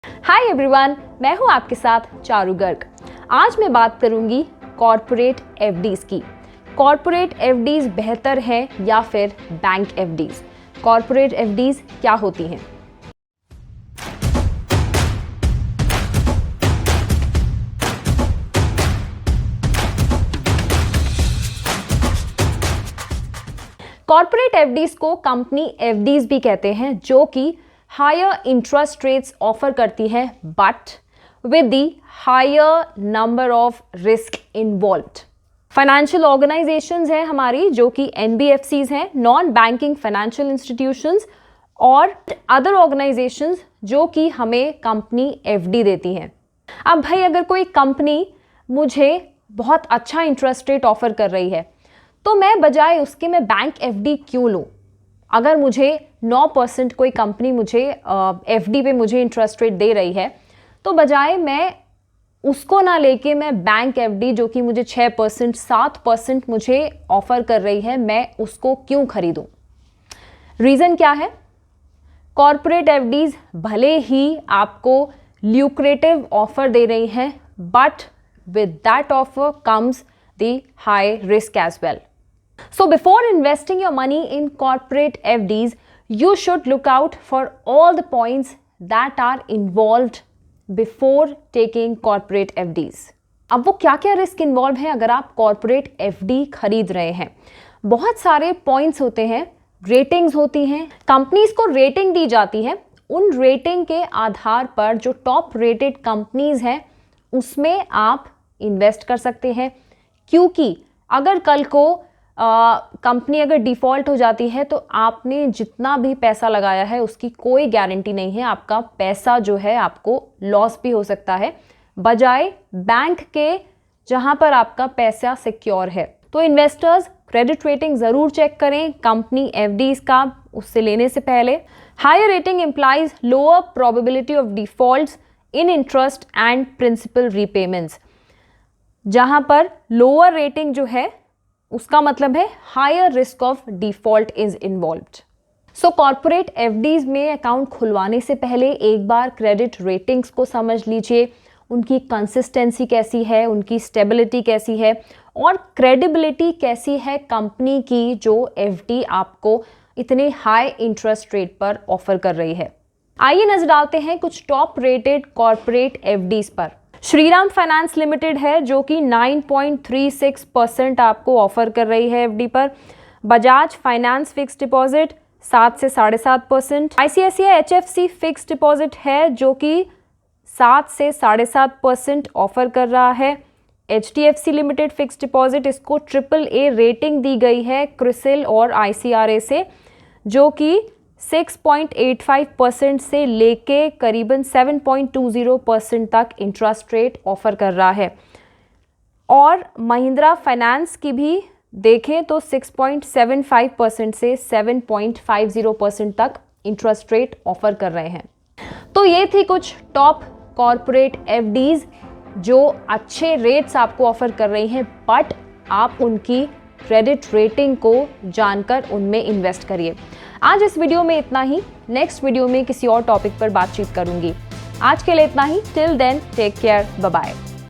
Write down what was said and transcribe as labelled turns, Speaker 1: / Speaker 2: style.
Speaker 1: Hi everyone, मैं हूं आपके साथ चारू गर्ग। आज मैं बात करूंगी कॉर्पोरेट एफडीज की। कॉर्पोरेट एफडीज बेहतर हैं या फिर बैंक एफडीज? कॉर्पोरेट एफडीज क्या होती हैं? कॉर्पोरेट एफडीज को कंपनी एफडीज भी कहते हैं, जो कि हायर इंटरेस्ट रेट्स ऑफर करती है but with the higher number of risk involved. Financial organisations हैं हमारी, जो कि एनबीएफसीज हैं, नॉन बैंकिंग फाइनेंशियल इंस्टीट्यूशंस, और अदर ऑर्गेनाइजेशंस जो कि हमें कंपनी एफडी देती हैं। अब भाई, अगर कोई कंपनी मुझे बहुत अच्छा इंटरेस्ट रेट ऑफर कर रही है तो मैं बजाय उसके मैं बैंक एफडी क्यों लूँ? अगर मुझे 9% कोई कंपनी मुझे एफडी पे मुझे इंटरेस्ट रेट दे रही है, तो बजाय मैं उसको ना लेके मैं बैंक एफडी जो कि मुझे 6% 7% मुझे ऑफर कर रही है, मैं उसको क्यों खरीदूं? रीज़न क्या है? कॉर्पोरेट एफडीज भले ही आपको ल्यूक्रेटिव ऑफर दे रही हैं, but with that offer comes the high risk as well. So before investing your money in corporate FDs, you should look out for all the points that are involved before taking corporate FDs. अब वो क्या क्या risk involve है अगर आप corporate FD खरीद रहे हैं? बहुत सारे पॉइंट्स होते हैं, रेटिंग्स होती हैं, कंपनीज को रेटिंग दी जाती है। उन रेटिंग के आधार पर जो टॉप रेटेड कंपनीज हैं उसमें आप इन्वेस्ट कर सकते हैं, क्योंकि अगर कल को कंपनी अगर डिफ़ॉल्ट हो जाती है तो आपने जितना भी पैसा लगाया है उसकी कोई गारंटी नहीं है। आपका पैसा जो है आपको लॉस भी हो सकता है, बजाय बैंक के जहां पर आपका पैसा सिक्योर है। तो इन्वेस्टर्स क्रेडिट रेटिंग ज़रूर चेक करें कंपनी एफडीज का उससे लेने से पहले। Higher rating implies lower probability of defaults in interest and principal repayments. जहां पर लोअर रेटिंग जो है उसका मतलब है higher risk of default is involved. So corporate FDs में अकाउंट खुलवाने से पहले एक बार क्रेडिट रेटिंग्स को समझ लीजिए, उनकी कंसिस्टेंसी कैसी है, उनकी स्टेबिलिटी कैसी है और क्रेडिबिलिटी कैसी है कंपनी की जो एफडी आपको इतने हाई इंटरेस्ट रेट पर ऑफर कर रही है। आइए नजर डालते हैं कुछ टॉप रेटेड कॉर्पोरेट एफडीज पर। श्रीराम फाइनेंस लिमिटेड है जो कि 9.36% आपको ऑफर कर रही है एफडी पर। बजाज फाइनेंस फिक्स डिपॉजिट 7 से 7.5%। आईसीआईसीआई एचएफसी फिक्स डिपॉजिट है जो कि 7 से 7.5% ऑफर कर रहा है। एचडीएफसी लिमिटेड फिक्स डिपॉजिट, इसको AAA रेटिंग दी गई है क्रिसिल और आईसीआरए से, जो कि 6.85% से लेके करीबन 7.20% तक इंटरेस्ट रेट ऑफर कर रहा है। और महिंद्रा फाइनेंस की भी देखें तो 6.75% से 7.50% तक इंटरेस्ट रेट ऑफर कर रहे हैं। तो ये थी कुछ टॉप कॉर्पोरेट एफडीज जो अच्छे रेट्स आपको ऑफर कर रही हैं, बट आप उनकी क्रेडिट रेटिंग को जानकर उनमें इन्वेस्ट करिए। आज इस वीडियो में इतना ही। नेक्स्ट वीडियो में किसी और टॉपिक पर बातचीत करूंगी। आज के लिए इतना ही। Till then take care, bye bye.